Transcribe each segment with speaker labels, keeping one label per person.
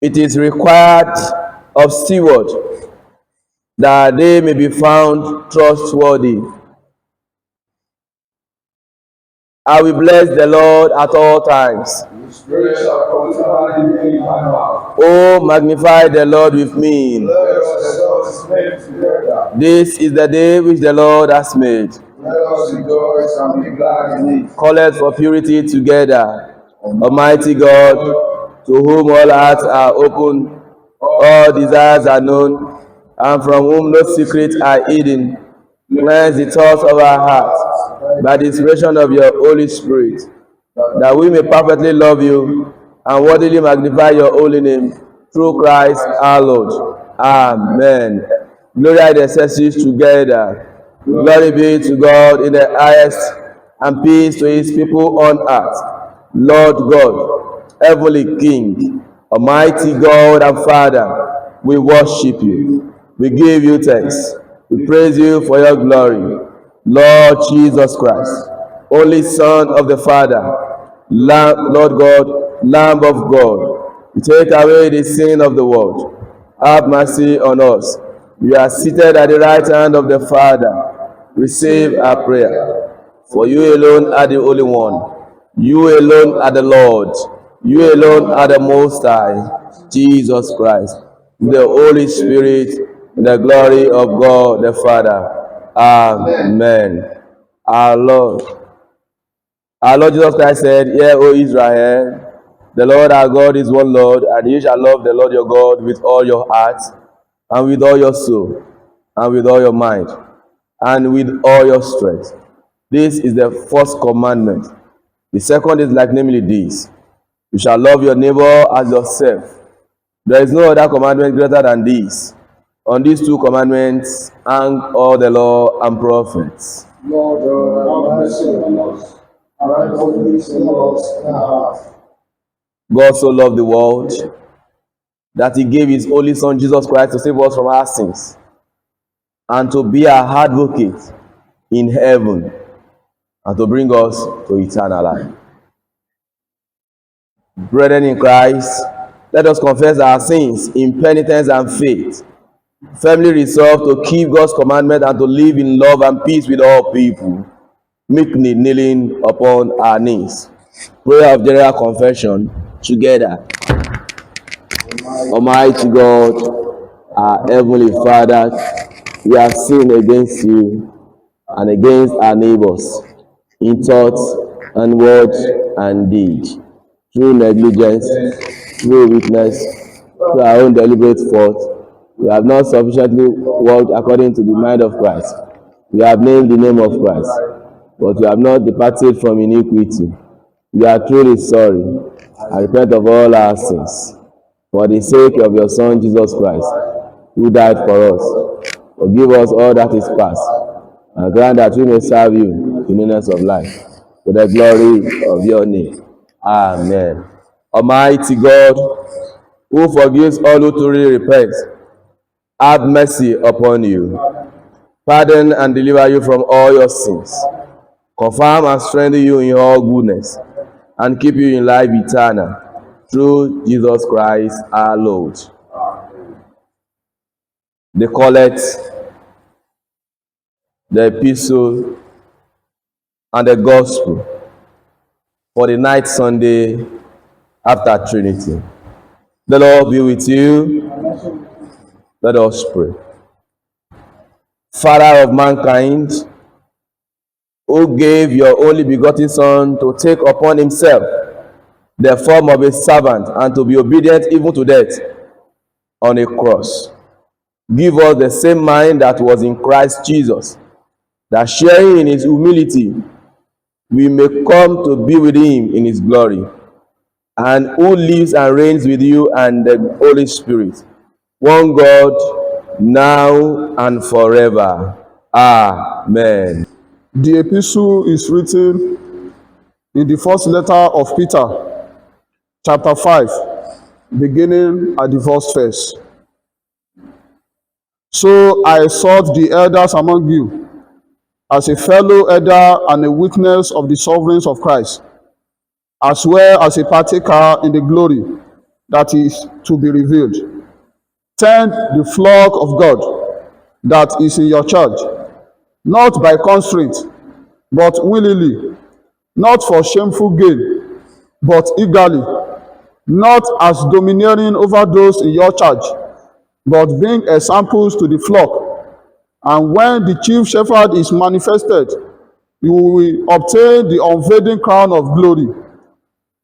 Speaker 1: It is required of stewards that they may be found trustworthy. I will bless the Lord at all times. Oh, magnify the Lord with me. This is the day which the Lord has made.
Speaker 2: Let us rejoice and be glad in it.
Speaker 1: Call it for purity together. Almighty God, to whom all hearts are open, all desires are known, and from whom no secrets are hidden, cleanse the thoughts of our hearts by the inspiration of your Holy Spirit, that we may perfectly love you and worthily magnify your holy name through Christ our Lord. Amen. Glory and excelsis together. Glory be to God in the highest, and peace to his people on earth. Lord God, heavenly King, almighty God and Father, we worship you. We give you thanks. We praise you for your glory. Lord Jesus Christ, only Son of the Father, Lord God, Lamb of God, you take away the sin of the world. Have mercy on us. We are seated at the right hand of the Father. Receive our prayer. For you alone are the Holy One. You alone are the Lord. You alone are the Most High, Jesus Christ, the Holy Spirit, in the glory of God the Father. Amen. Our Lord Jesus Christ said, Hear, O Israel, the Lord our God is one Lord, and you shall love the Lord your God with all your heart, and with all your soul, and with all your mind, and with all your strength. This is the first commandment. The second is like namely this: you shall love your neighbor as yourself. There is no other commandment greater than this. On these two commandments hang all the law and prophets.
Speaker 2: Lord, have mercy on us. Write all these laws in our hearts.
Speaker 1: God so loved the world that he gave his only Son, Jesus Christ, to save us from our sins and to be our advocate in heaven and to bring us to eternal life. Brethren in Christ, let us confess our sins in penitence and faith, firmly resolved to keep God's commandment and to live in love and peace with all people, meekly kneeling upon our knees. Prayer of general confession together. Almighty God, our heavenly Father, we have sinned against you and against our neighbors in thought and word and deed, through negligence, through weakness, through our own deliberate fault. We have not sufficiently walked according to the mind of Christ. We have named the name of Christ, but we have not departed from iniquity. We are truly sorry and repent of all our sins. For the sake of your Son, Jesus Christ, who died for us, forgive us all that is past, and grant that we may serve you in newness of life, to the glory of your name. Amen. Almighty God, who forgives all who truly repent, have mercy upon you, pardon and deliver you from all your sins, confirm and strengthen you in all goodness, and keep you in life eternal, through Jesus Christ our Lord. The collect, the epistle, and the gospel for the night Sunday after Trinity. The Lord be with you. Let us pray. Father of mankind, who gave your only begotten Son to take upon himself the form of a servant and to be obedient even to death on a cross, give us the same mind that was in Christ Jesus, that sharing in his humility, we may come to be with him in his glory, and who lives and reigns with you and the Holy Spirit, one God, now and forever. Amen.
Speaker 3: The epistle is written in the first letter of Peter, chapter 5, beginning at the first verse. So I exhort the elders among you, as a fellow elder and a witness of the sufferings of Christ, as well as a partaker in the glory that is to be revealed. Tend the flock of God that is in your charge, not by constraint, but willingly, not for shameful gain, but eagerly, not as domineering over those in your charge, but being examples to the flock. And when the chief shepherd is manifested, you will obtain the unfading crown of glory.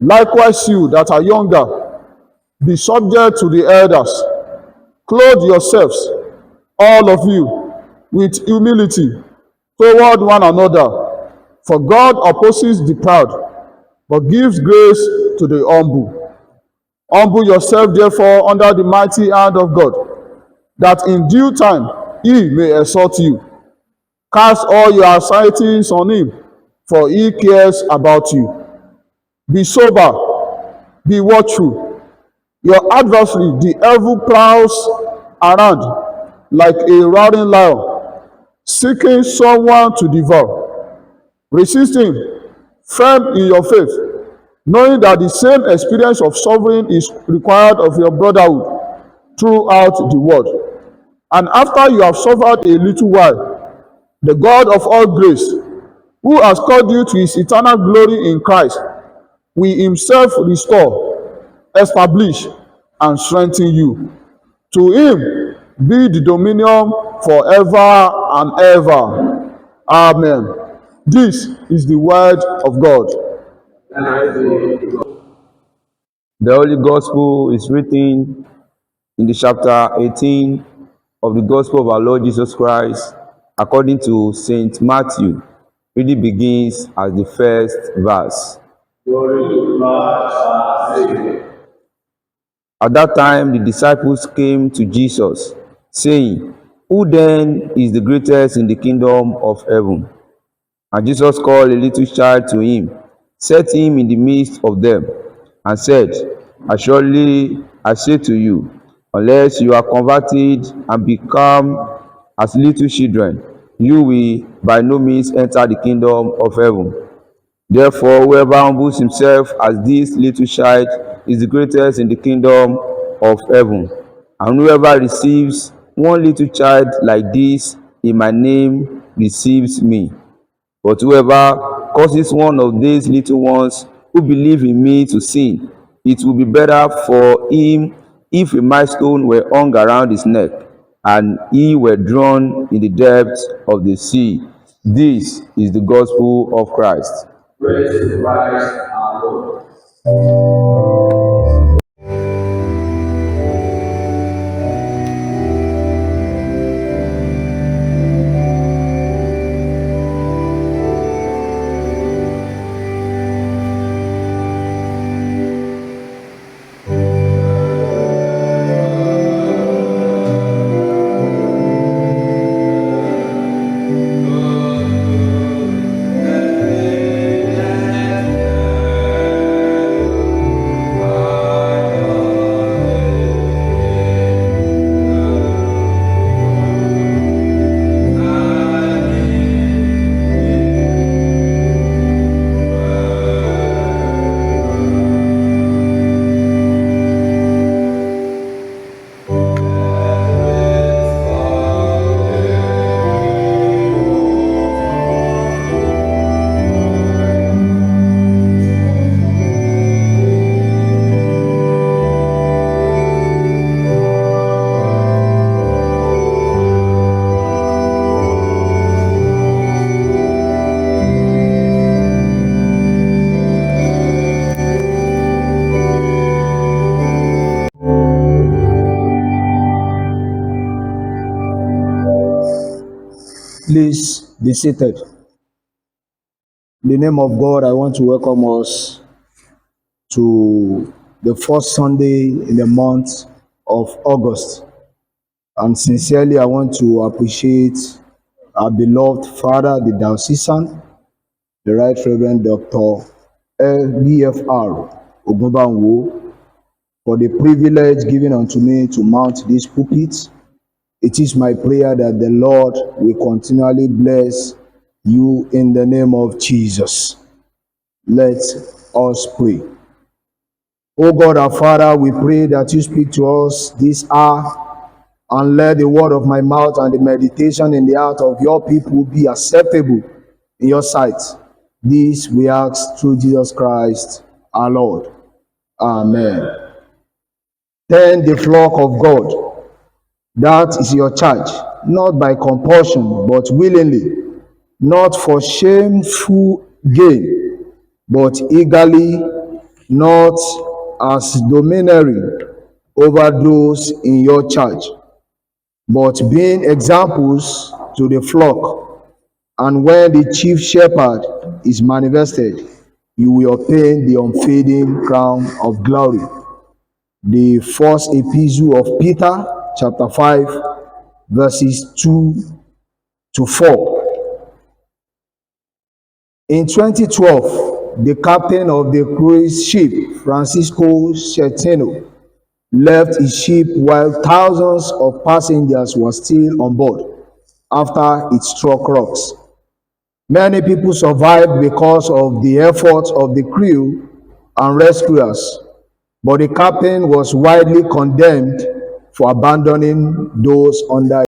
Speaker 3: Likewise, you that are younger, be subject to the elders. Clothe yourselves, all of you, with humility toward one another. For God opposes the proud, but gives grace to the humble. Humble yourself, therefore, under the mighty hand of God, that in due time he may exalt you. Cast all your anxieties on him, for he cares about you. Be sober, be watchful. Your adversary, the devil, prowls around like a roaring lion, seeking someone to devour. Resist him, firm in your faith, knowing that the same experience of suffering is required of your brotherhood throughout the world. And after you have suffered a little while, the God of all grace, who has called you to his eternal glory in Christ, will himself restore, establish, and strengthen you. To him be the dominion forever and ever. Amen. This is the word of God.
Speaker 1: The Holy Gospel is written in the chapter 18 of the Gospel of our Lord Jesus Christ according to St. Matthew. Reading begins as the first verse.
Speaker 2: Glory to God, our Savior.
Speaker 1: At that time, the disciples came to Jesus, saying, "Who then is the greatest in the kingdom of heaven?" And Jesus called a little child to him, set him in the midst of them, and said, Assuredly I say to you, unless you are converted and become as little children, you will by no means enter the kingdom of heaven. Therefore, whoever humbles himself as this little child is the greatest in the kingdom of heaven. And whoever receives one little child like this in my name receives me. But whoever causes one of these little ones who believe in me to sin, it will be better for him if a millstone were hung around his neck, and he were drowned in the depths of the sea. This is the gospel of Christ.
Speaker 2: Praise to Christ our Lord.
Speaker 4: Please be seated. In the name of God, I want to welcome us to the first Sunday in the month of August. And sincerely, I want to appreciate our beloved Father, the Diocesan, the Right Reverend Dr. BFR Ogunbanwo, for the privilege given unto me to mount this pulpit. It is my prayer that the Lord will continually bless you in the name of Jesus. Let us pray. O God our Father, we pray that you speak to us this hour, and let the word of my mouth and the meditation in the heart of your people be acceptable in your sight. This we ask through Jesus Christ our Lord. Amen. Tend the flock of God. That is your charge, not by compulsion, but willingly, not for shameful gain, but eagerly, not as domineering over those in your charge, but being examples to the flock. And when the chief shepherd is manifested, you will obtain the unfading crown of glory. The first epistle of Peter, chapter 5, verses 2 to 4. In 2012, the captain of the cruise ship, Francisco Cheteno, left his ship while thousands of passengers were still on board after it struck rocks. Many people survived because of the efforts of the crew and rescuers, but the captain was widely condemned for abandoning those under.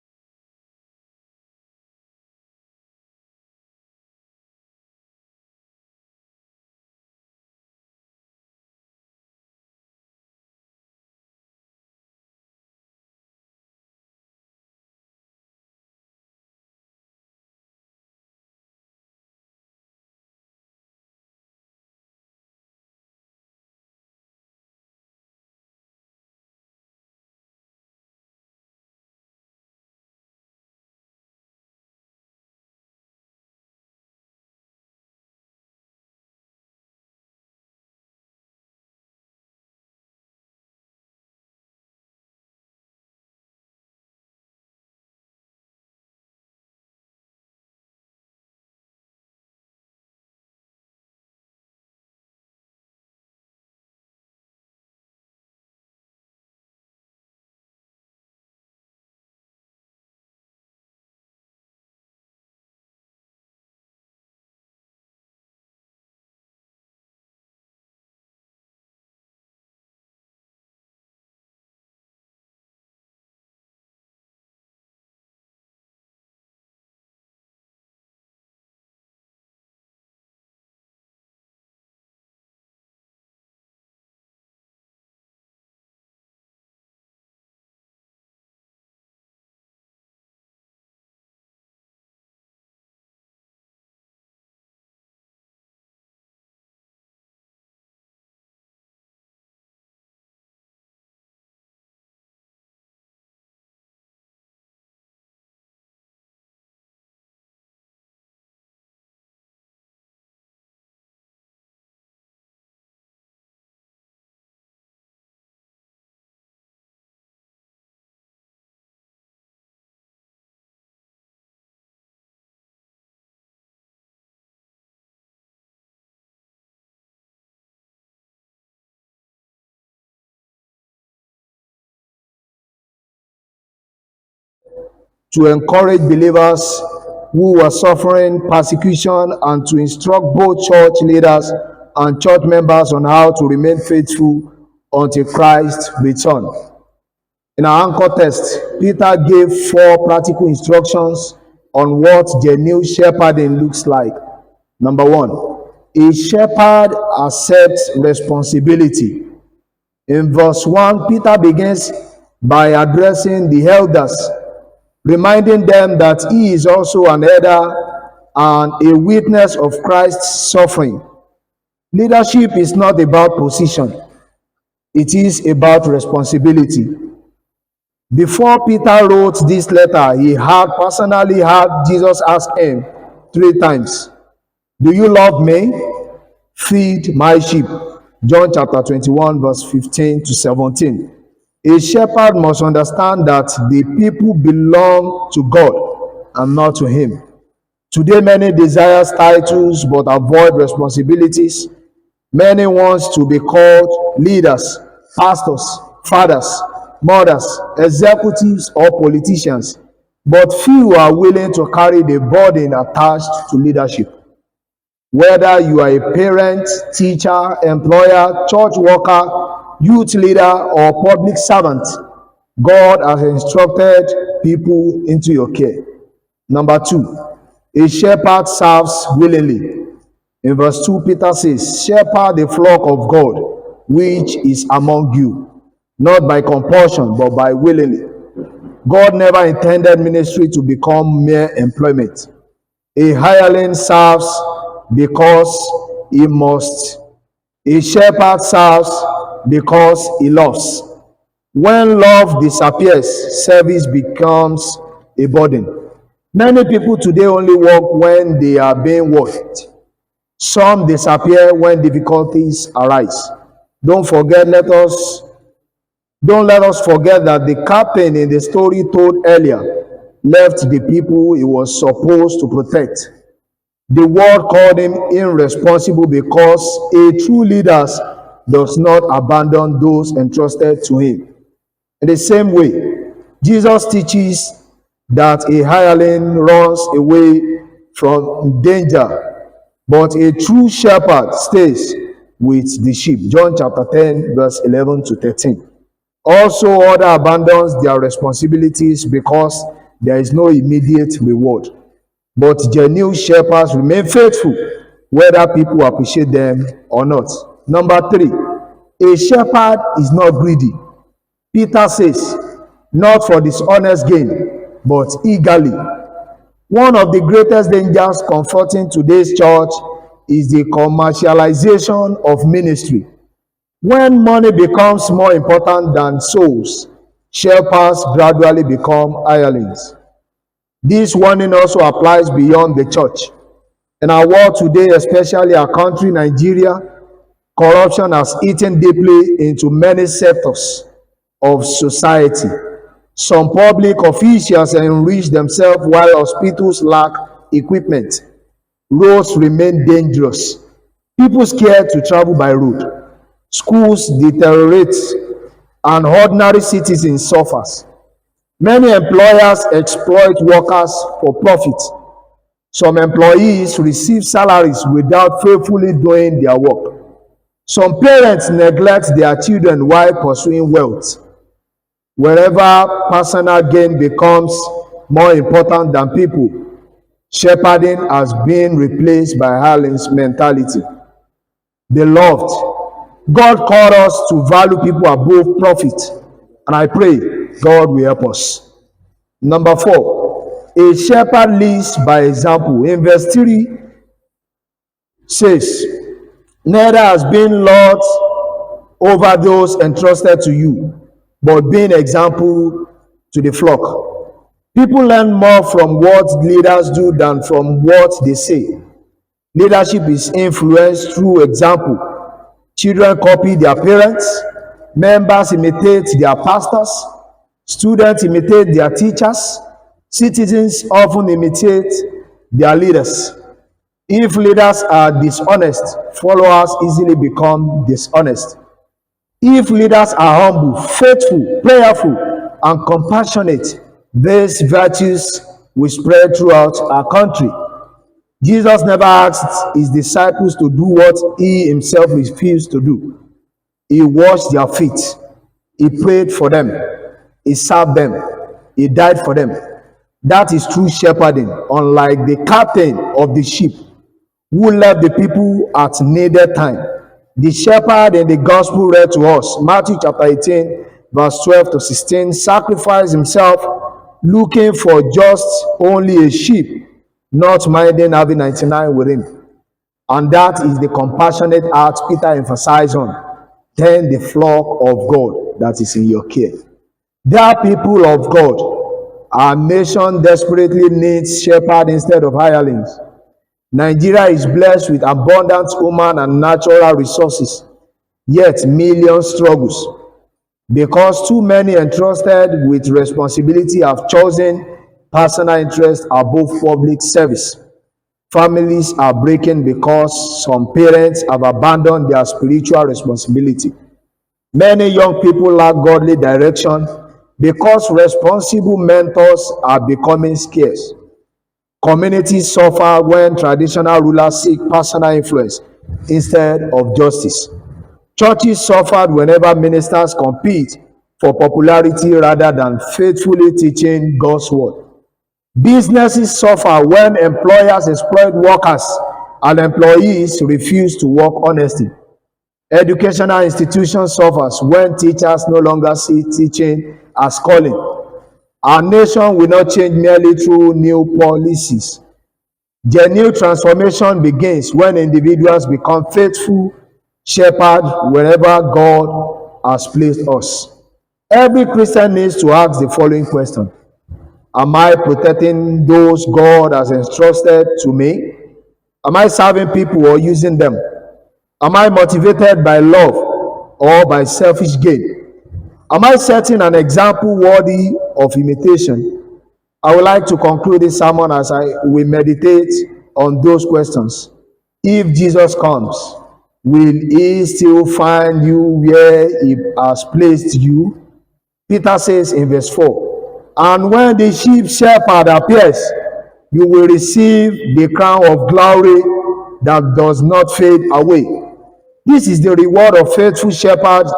Speaker 4: To encourage believers who were suffering persecution and to instruct both church leaders and church members on how to remain faithful until Christ's return. In our anchor text, Peter gave 4 practical instructions on what genuine shepherding looks like. Number 1, a shepherd accepts responsibility. In verse 1, Peter begins by addressing the elders, reminding them that he is also an elder and a witness of Christ's suffering. Leadership is not about position, it is about responsibility. Before Peter wrote this letter, he had personally heard Jesus ask him 3 times, "Do you love me? Feed my sheep." John chapter 21, verse 15 to 17. A shepherd must understand that the people belong to God and not to him. Today, many desire titles but avoid responsibilities. Many want to be called leaders, pastors, fathers, mothers, executives, or politicians, but few are willing to carry the burden attached to leadership. Whether you are a parent, teacher, employer, church worker, youth leader, or public servant, God has instructed people into your care. Number two, a shepherd serves willingly. In verse 2, Peter says, shepherd the flock of God, which is among you, not by compulsion, but by willingly. God never intended ministry to become mere employment. A hireling serves because he must. A shepherd serves because he loves. When love disappears, service becomes a burden. Many people today only work when they are being worked. Some disappear when difficulties arise. Don't let us forget that the captain in the story told earlier left the people he was supposed to protect. The world called him irresponsible because a true leader does not abandon those entrusted to him. In the same way, Jesus teaches that a hireling runs away from danger, but a true shepherd stays with the sheep. John chapter 10, verse 11 to 13. Also, others abandon their responsibilities because there is no immediate reward. But genuine shepherds remain faithful, whether people appreciate them or not. Number three, a shepherd is not greedy. Peter says, not for dishonest gain, but eagerly. One of the greatest dangers confronting today's church is the commercialization of ministry. When money becomes more important than souls, shepherds gradually become hirelings. This warning also applies beyond the church. In our world today, especially our country, Nigeria, corruption has eaten deeply into many sectors of society. Some public officials enrich themselves while hospitals lack equipment. Roads remain dangerous. People scared to travel by road. Schools deteriorate and ordinary citizens suffer. Many employers exploit workers for profit. Some employees receive salaries without faithfully doing their work. Some parents neglect their children while pursuing wealth. Wherever personal gain becomes more important than people, shepherding has been replaced by hireling's mentality. Beloved, God called us to value people above profit, and I pray God will help us. Number four, a shepherd leads by example. In verse 3 says, neither has been lord over those entrusted to you, but being example to the flock. People learn more from what leaders do than from what they say. Leadership is influenced through example. Children copy their parents, members imitate their pastors, students imitate their teachers, citizens often imitate their leaders. If leaders are dishonest, followers easily become dishonest. If leaders are humble, faithful, prayerful, and compassionate, these virtues will spread throughout our country. Jesus never asked his disciples to do what he himself refused to do. He washed their feet. He prayed for them. He served them. He died for them. That is true shepherding, unlike the captain of the sheep who left the people at needed time. The shepherd in the gospel read to us, Matthew chapter 18, verse 12 to 16, sacrificed himself looking for just only a sheep, not minding having 99 with him. And that is the compassionate heart Peter emphasized on. Tend the flock of God that is in your care. They are people of God. Our nation desperately needs shepherds instead of hirelings. Nigeria is blessed with abundant human and natural resources, yet millions struggles because too many entrusted with responsibility have chosen personal interest above public service. Families are breaking because some parents have abandoned their spiritual responsibility. Many young people lack godly direction because responsible mentors are becoming scarce. Communities suffer when traditional rulers seek personal influence instead of justice. Churches suffered whenever ministers compete for popularity rather than faithfully teaching God's word. Businesses suffer when employers exploit workers and employees refuse to work honestly. Educational institutions suffers when teachers no longer see teaching as calling. Our nation will not change merely through new policies. Genuine transformation begins when individuals become faithful shepherds wherever God has placed us. Every Christian needs to ask the following question: am I protecting those God has entrusted to me? Am I serving people or using them? Am I motivated by love or by selfish gain? Am I setting an example worthy of imitation? I would like to conclude this sermon as we meditate on those questions. If Jesus comes, will he still find you where he has placed you? Peter says in verse 4, and when the chief shepherd appears, you will receive the crown of glory that does not fade away. This is the reward of faithful shepherds.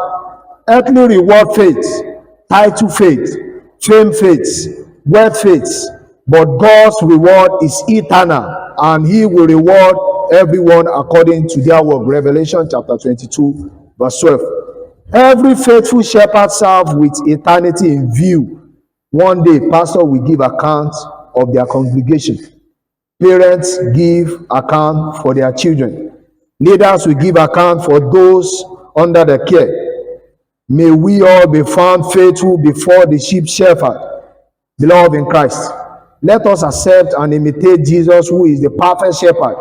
Speaker 4: Earthly reward fades, title fades, fame fades, wealth fades, but God's reward is eternal, and he will reward everyone according to their work. Revelation chapter 22, verse 12. Every faithful shepherd serves with eternity in view. One day, pastor will give account of their congregation. Parents give account for their children. Leaders will give account for those under their care. May we all be found faithful before the chief shepherd. Beloved in Christ, let us accept and imitate Jesus, who is the perfect shepherd.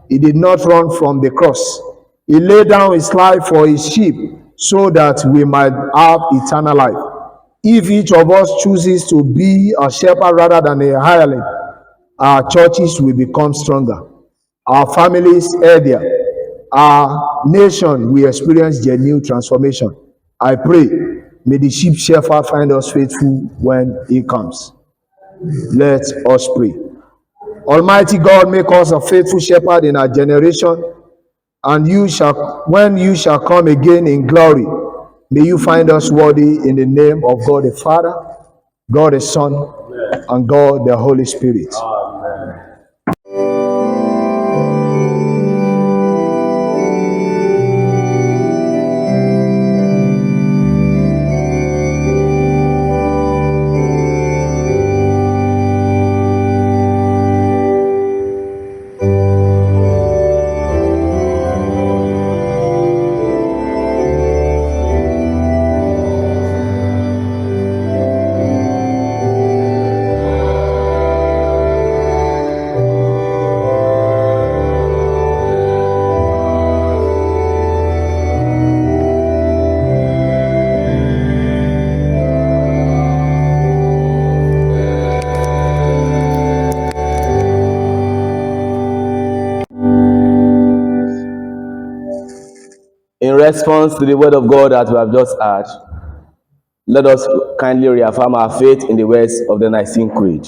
Speaker 4: He did not run from the cross. He laid down his life for his sheep so that we might have eternal life. If each of us chooses to be a shepherd rather than a hireling, our churches will become stronger, our families healthier, our nation will experience genuine transformation. I pray, may the chief shepherd find us faithful when he comes. Let us pray. Almighty God, make us a faithful shepherd in our generation, and when you shall come again in glory, may you find us worthy in the name of God the Father, God the Son, and God the Holy Spirit.
Speaker 1: In response to the word of God that we have just heard, let us kindly reaffirm our faith in the words of the Nicene Creed.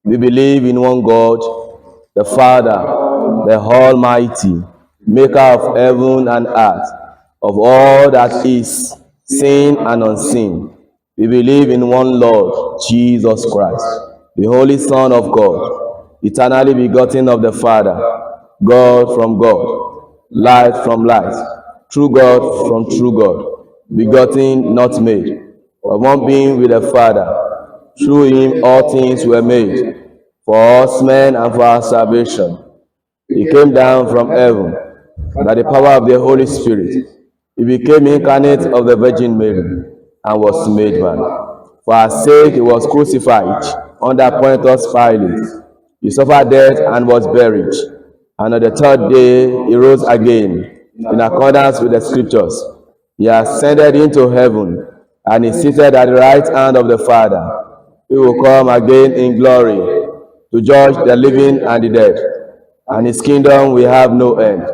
Speaker 1: We believe in one God, the Father, the Almighty, maker of heaven and earth, of all that is seen and unseen. We believe in one Lord, Jesus Christ, the Holy Son of God, eternally begotten of the Father, God from God, light from light, true God from true God, begotten, not made, of one being with the Father. Through him all things were made, for us men and for our salvation. He came down from heaven by the power of the Holy Spirit. He became incarnate of the Virgin Mary and was made man. For our sake he was crucified under Pontius Pilate. He suffered death and was buried. And on the third day he rose again, in accordance with the Scriptures. He ascended into heaven, and is seated at the right hand of the Father. He will come again in glory to judge the living and the dead, and his kingdom will have no end.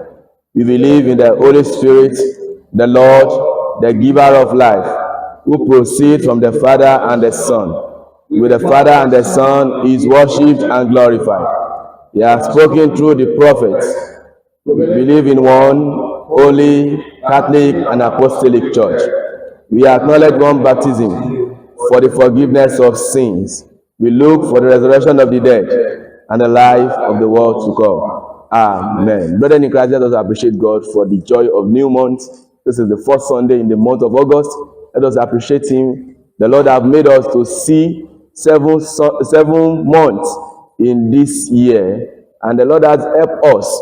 Speaker 1: We believe in the Holy Spirit, the Lord, the giver of life, who proceeds from the Father and the Son, with the Father and the Son, is worshipped and glorified. He has spoken through the prophets. We believe in one holy, Catholic, and Apostolic Church. We acknowledge one baptism for the forgiveness of sins. We look for the resurrection of the dead and the life of the world to come. Amen. Brethren in Christ, let us appreciate God for the joy of new month. This is the first Sunday in the month of August. Let us appreciate Him. The Lord has made us to see 7 months in this year, and the Lord has helped us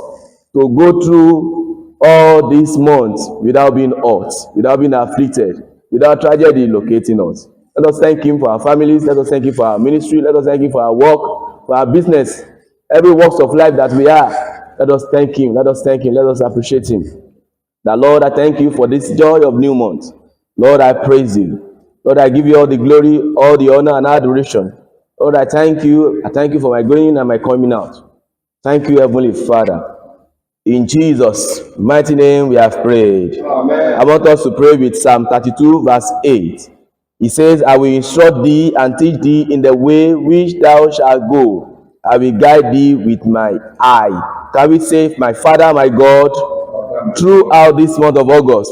Speaker 1: to go through all these months without being hurt, without being afflicted, without tragedy locating us. Let us thank Him for our families. Let us thank Him for our ministry. Let us thank Him for our work, for our business, every walks of life that we are. Let us thank Him. Let us thank Him. Let us appreciate Him. That Lord, I thank You for this joy of new month. Lord, I praise You. Lord, I give You all the glory, all the honor and adoration. Lord, I thank You. I thank You for my going in and my coming out. Thank You, Heavenly Father. In Jesus' mighty name we have prayed. Amen. I want us to pray with Psalm 32 verse 8. He says, I will instruct thee and teach thee in the way which thou shalt go. I will guide thee with my eye. Can we say, my Father, my God, throughout this month of August,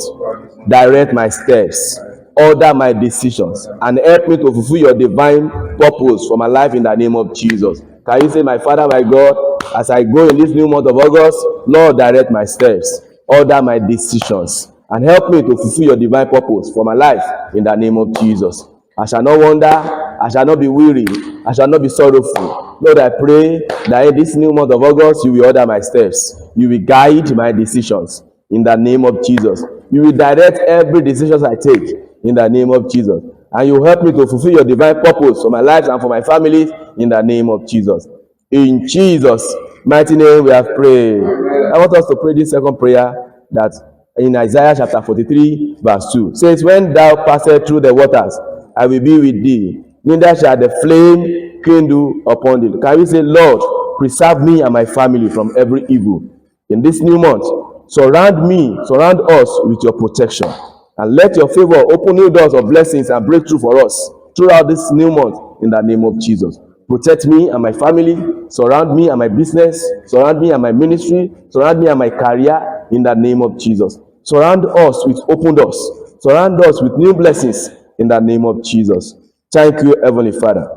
Speaker 1: direct my steps, order my decisions, and help me to fulfill Your divine purpose for my life in the name of Jesus. Can you say, my Father, my God, as I go in this new month of August, Lord, direct my steps, order my decisions, and help me to fulfill Your divine purpose for my life in the name of Jesus. I shall not wander, I shall not be weary, I shall not be sorrowful. Lord, I pray that in this new month of August, You will order my steps, You will guide my decisions in the name of Jesus. You will direct every decision I take in the name of Jesus. And You help me to fulfill Your divine purpose for my life and for my family in the name of Jesus. In Jesus' mighty name we have prayed. I want us to pray this second prayer that in Isaiah chapter 43 verse 2 says, when thou passest through the waters, I will be with thee, neither shall the flame kindle upon thee. Can we say, Lord, preserve me and my family from every evil in this new month? Surround me, surround us with Your protection, and let Your favor open new doors of blessings and breakthrough for us throughout this new month in the name of Jesus. Protect me and my family, surround me and my business, surround me and my ministry, surround me and my career in the name of Jesus. Surround us with open doors, surround us with new blessings in the name of Jesus. Thank You, Heavenly Father.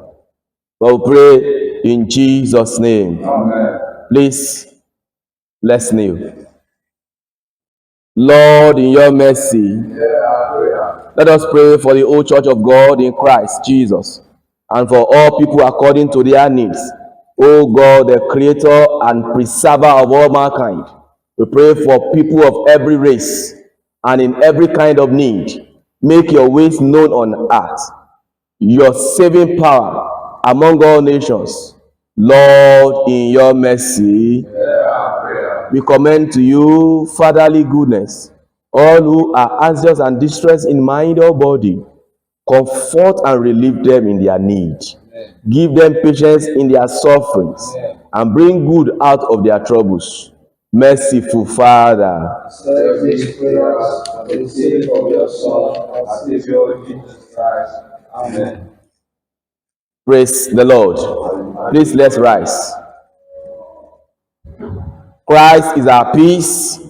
Speaker 1: We'll pray in Jesus' name. Amen. Please, let's kneel. Lord, in Your mercy, let us pray for the whole church of God in Christ Jesus, and for all people according to their needs. O God, the creator and preserver of all mankind, we pray for people of every race and in every kind of need. Make Your ways known on earth, Your saving power among all nations. Lord, in Your mercy, we commend to You fatherly goodness, all who are anxious and distressed in mind or body. Comfort and relieve them in their need. Give them patience in their sufferings, and bring good out of their troubles. Merciful Father,
Speaker 2: Accept these prayers and the sake of Your Son, our Savior Jesus Christ. Amen.
Speaker 1: praise the Lord. Please let's rise. Christ is our peace.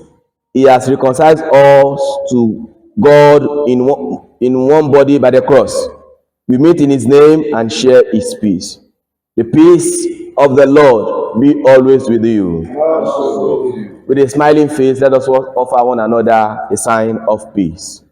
Speaker 1: He has reconciled us to God in one body by the cross. We meet in His name and share His peace. The peace of the Lord be always with you.
Speaker 2: Also with you.
Speaker 1: With a smiling face, let us offer one another a sign of peace.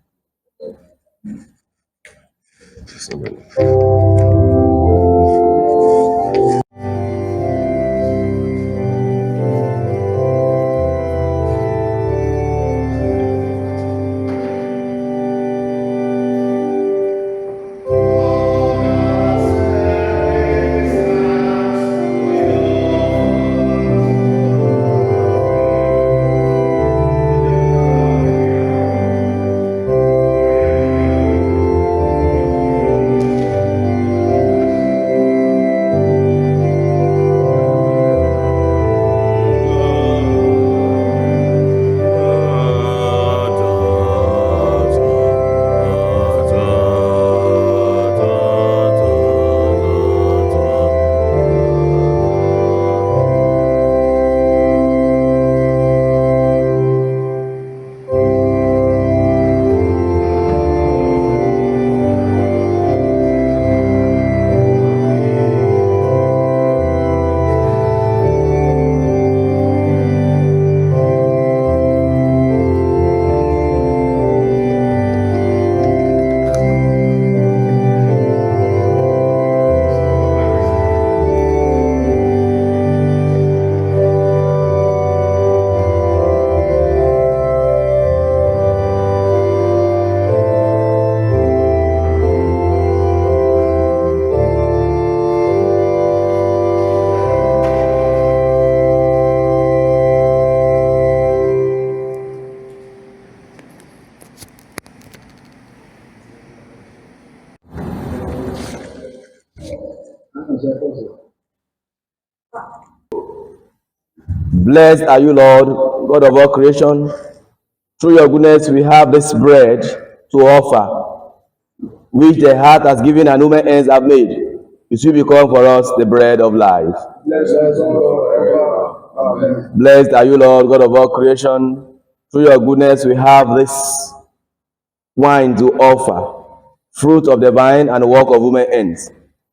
Speaker 1: Blessed are you, Lord, God of all creation. Through your goodness, we have this bread to offer, which the heart has given and human hands have made. It will become for us the bread of life.
Speaker 2: Bless us, Lord, forever. Amen.
Speaker 1: Blessed are you, Lord, God of all creation. Through your goodness, we have this wine to offer, fruit of the vine and work of human hands.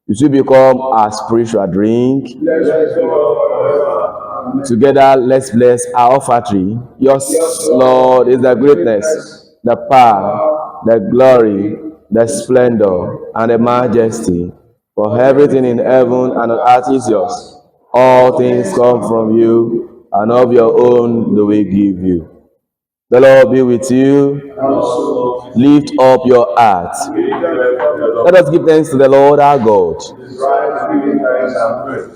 Speaker 1: It will become our spiritual drink.
Speaker 2: Bless us, Lord, forever. Amen.
Speaker 1: Together, let's bless our offertory. Yours, Lord, is the greatness, the power, the glory, the splendor, and the majesty. For everything in heaven and on earth is yours. All things come from you, and of your own do we give you. The Lord be with you. Lift up your hearts. Let us give thanks to the Lord our God.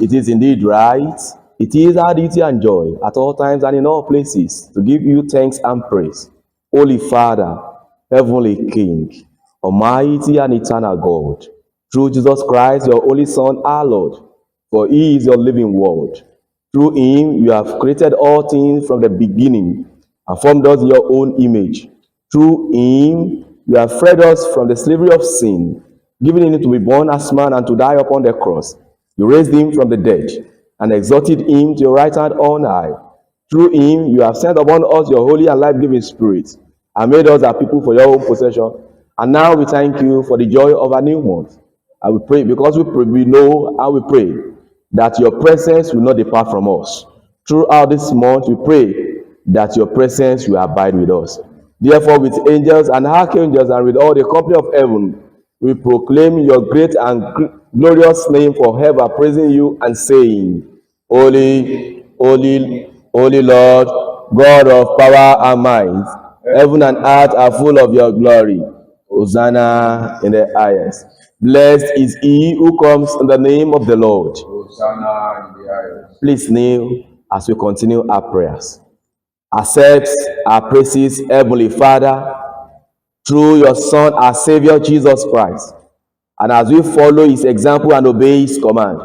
Speaker 1: It is indeed right. It is our duty and joy at all times and in all places to give you thanks and praise. Holy Father, Heavenly King, Almighty and eternal God, through Jesus Christ, your only Son, our Lord, for he is your living word. Through him you have created all things from the beginning and formed us in your own image. Through him you have freed us from the slavery of sin, giving him to be born as man and to die upon the cross. You raised him from the dead and exalted him to your right hand on high. Through him you have sent upon us your holy and life-giving Spirit and made us a people for your own possession. And now we thank you for the joy of our new month. And we pray, because we know and we pray that your presence will not depart from us. Throughout this month, we pray that your presence will abide with us. Therefore, with angels and archangels and with all the company of heaven, we proclaim your great and glorious name forever, praising you and saying, Holy, holy, holy Lord, God of power and might, heaven and earth are full of your glory. Hosanna in the highest. Blessed is he who comes in the name of the Lord.
Speaker 2: Hosanna in the highest.
Speaker 1: Please kneel as we continue our prayers. Accept our praises, Heavenly Father, through your Son, our Savior, Jesus Christ. And as we follow his example and obey his command,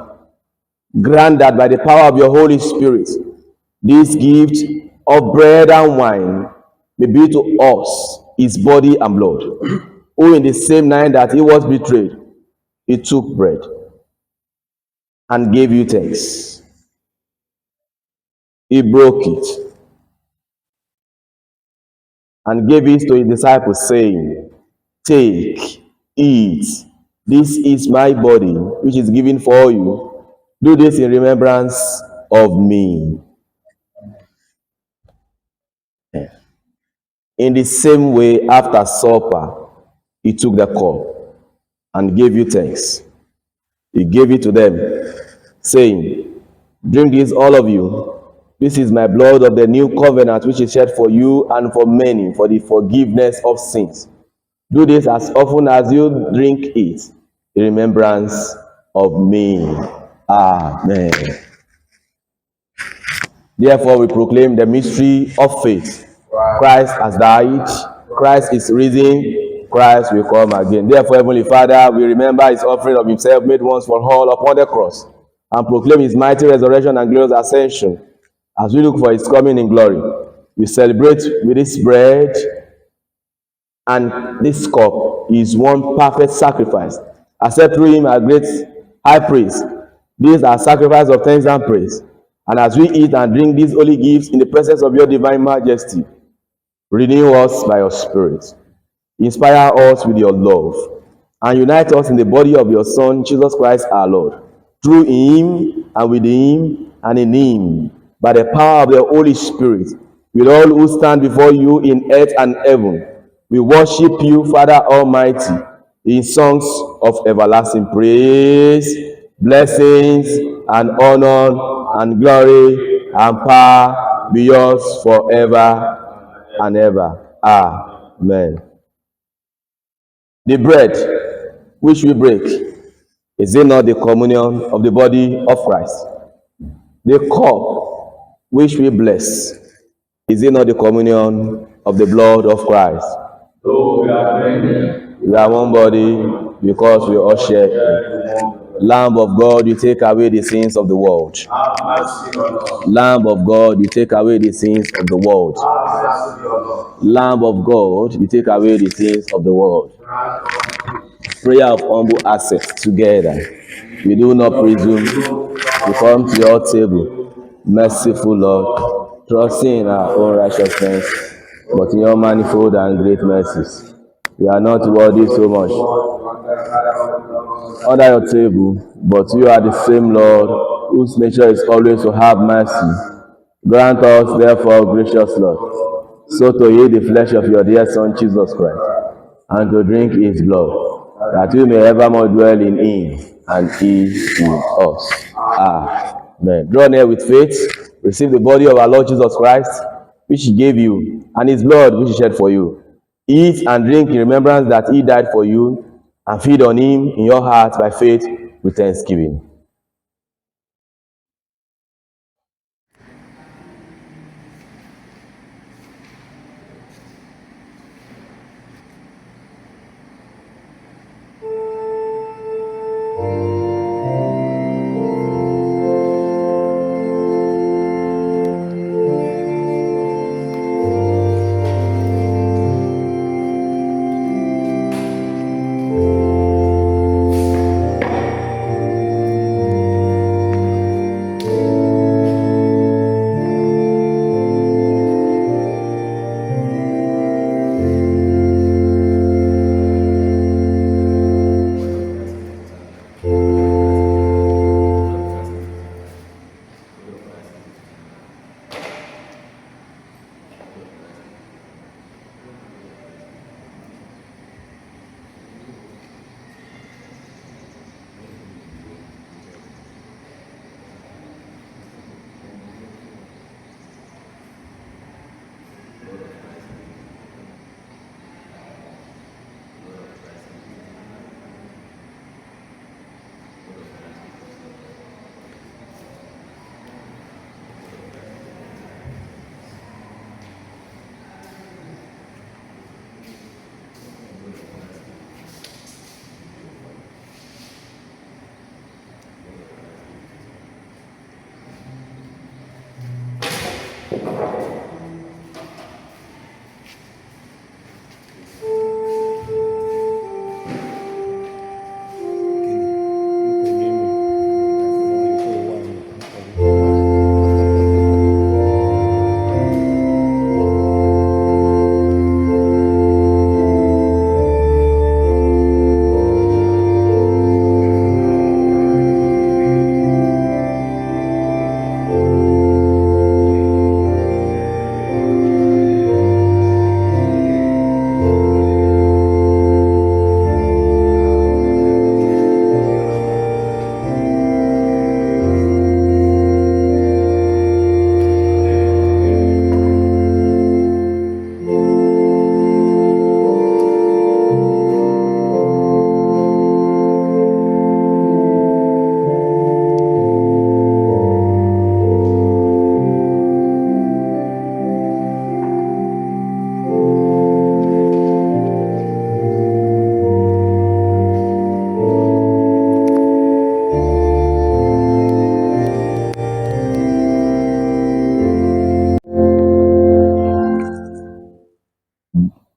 Speaker 1: grant that by the power of your Holy Spirit, this gift of bread and wine may be to us his body and blood, who in the same night that he was betrayed, he took bread and gave you thanks. He broke it and gave it to his disciples, saying, Take, eat, this is my body, which is given for you. Do this in remembrance of me. In the same way, after supper, he took the cup and gave you thanks. He gave it to them, saying, Drink this, all of you. This is my blood of the new covenant, which is shed for you and for many for the forgiveness of sins. Do this as often as you drink it in remembrance of me. Amen. Therefore, we proclaim the mystery of faith. Christ has died. Christ is risen. Christ will come again. Therefore, Heavenly Father, we remember his offering of himself made once for all upon the cross, and proclaim his mighty resurrection and glorious ascension. As we look for his coming in glory, we celebrate with this bread and this cup is one perfect sacrifice. Accept through him our great high priest. These are sacrifices of thanks and praise. And as we eat and drink these holy gifts in the presence of your divine majesty, renew us by your spirit. Inspire us with your love, and unite us in the body of your Son, Jesus Christ our Lord. Through him, and with him, and in him, by the power of the Holy Spirit, with all who stand before you in earth and heaven, we worship you, Father Almighty, in songs of everlasting praise, blessings, and honor, and glory, and power be yours forever and ever. Amen. The bread which we break, is it not the communion of the body of Christ? The cup which we bless, is it not the communion of the blood of Christ?
Speaker 2: Though we are many,
Speaker 1: We are one body, because we all share it. Lamb of God, you take away the sins of the world.
Speaker 2: Have mercy on us.
Speaker 1: Lamb of God, you take away the sins of the world.
Speaker 2: Have mercy on us.
Speaker 1: Lamb of God, you take away the sins of the world.
Speaker 2: Grant us
Speaker 1: Prayer of humble access together. We do not presume to come to your table, merciful Lord, trusting in our own righteousness, but in your manifold and great mercies. We are not worthy so much under your table, but you are the same Lord, whose nature is always to have mercy. Grant us, therefore, gracious Lord, so to eat the flesh of your dear Son, Jesus Christ, and to drink his blood, that we may evermore dwell in him and he in us. Amen. Draw near with faith, receive the body of our Lord Jesus Christ, which he gave you, and his blood, which he shed for you. Eat and drink in remembrance that he died for you, and feed on him in your heart by faith with thanksgiving.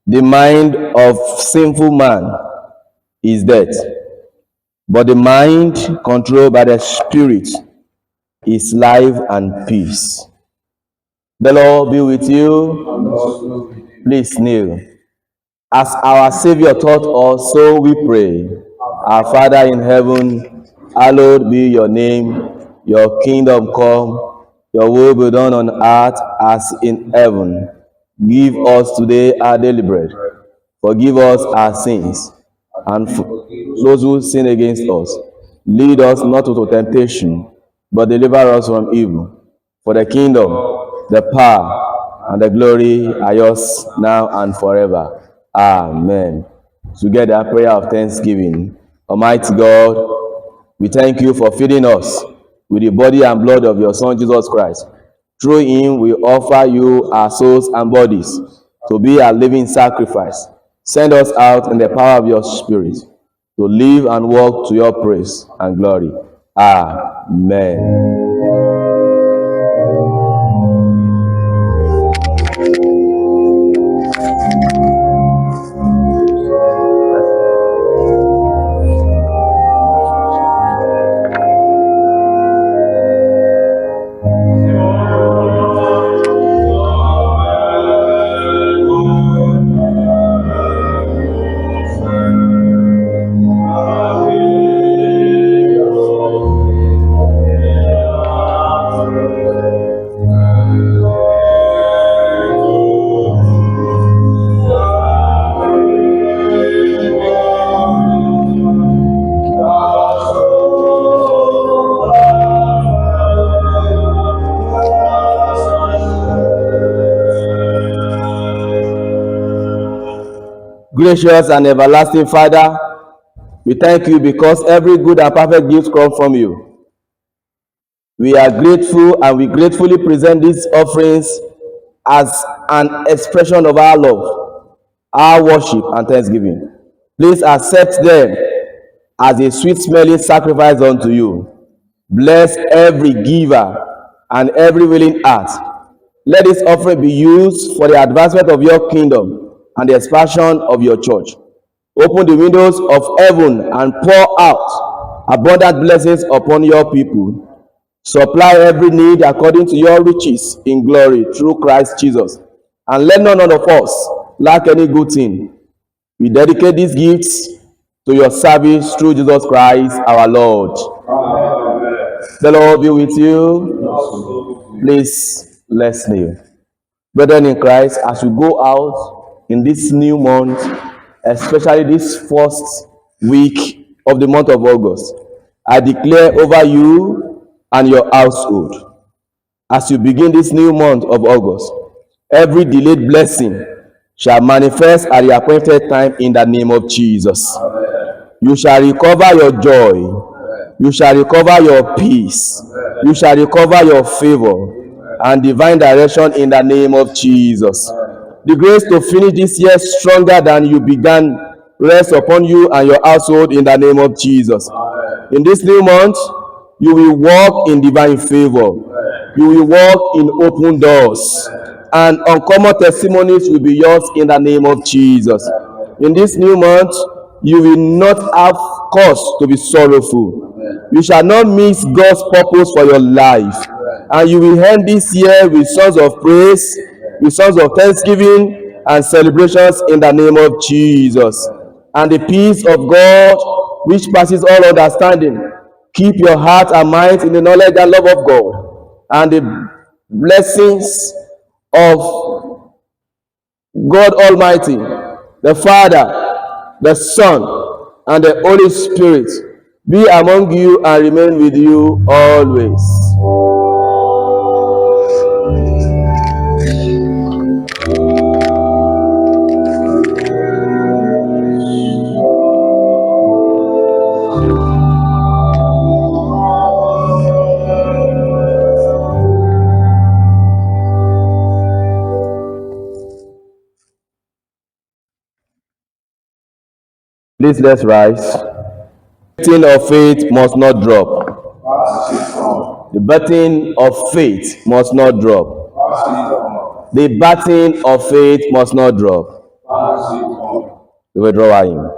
Speaker 1: The mind of sinful man is death, but the mind controlled by the Spirit is life and peace. The Lord be with you.
Speaker 2: and also with you.
Speaker 1: Please kneel. As our Savior taught us, so we pray. Our Father in heaven, hallowed be your name. Your kingdom come, your will be done on earth as in heaven. Give us today our daily bread. Forgive us our sins, and those who sin against us. Lead us not into temptation, but deliver us from evil. For the kingdom, the power, and the glory are yours now and forever. Amen. Together, prayer of thanksgiving. Almighty God, we thank you for feeding us with the body and blood of your Son, Jesus Christ. Through him, we offer you our souls and bodies to be a living sacrifice. Send us out in the power of your Spirit to live and walk to your praise and glory. Amen. Gracious and everlasting Father, we thank you because every good and perfect gift comes from you. We are grateful and we gratefully present these offerings as an expression of our love, our worship, and thanksgiving. Please accept them as a sweet smelling sacrifice unto you. Bless every giver and every willing heart. Let this offering be used for the advancement of your kingdom and the expansion of your church. Open the windows of heaven and pour out abundant blessings upon your people. Supply every need according to your riches in glory through Christ Jesus. And let none of us lack any good thing. We dedicate these gifts to your service through Jesus Christ our Lord. The Lord be with you. Please, let's kneel. Brethren in Christ, as we go out in this new month, especially this first week of the month of August, I declare over you and your household, as you begin this new month of August, every delayed blessing shall manifest at the appointed time in the name of Jesus. You shall recover your joy. You shall recover your peace. You shall recover your favor and divine direction in the name of Jesus. The grace to finish this year stronger than you began rest upon you and your household in the name of Jesus. In this new month, you will walk in divine favor. You will walk in open doors. And uncommon testimonies will be yours in the name of Jesus. In this new month, you will not have cause to be sorrowful. You shall not miss God's purpose for your life. And you will end this year with songs of praise, with songs of thanksgiving and celebrations in the name of Jesus. And the peace of God, which passes all understanding, keep your heart and mind in the knowledge and love of God. And the blessings of God Almighty, the Father, the Son, and the Holy Spirit be among you and remain with you always. Please let's rise. The button of faith must not drop. The button of faith must not drop. The button of faith must not drop. The withdrawal hymn.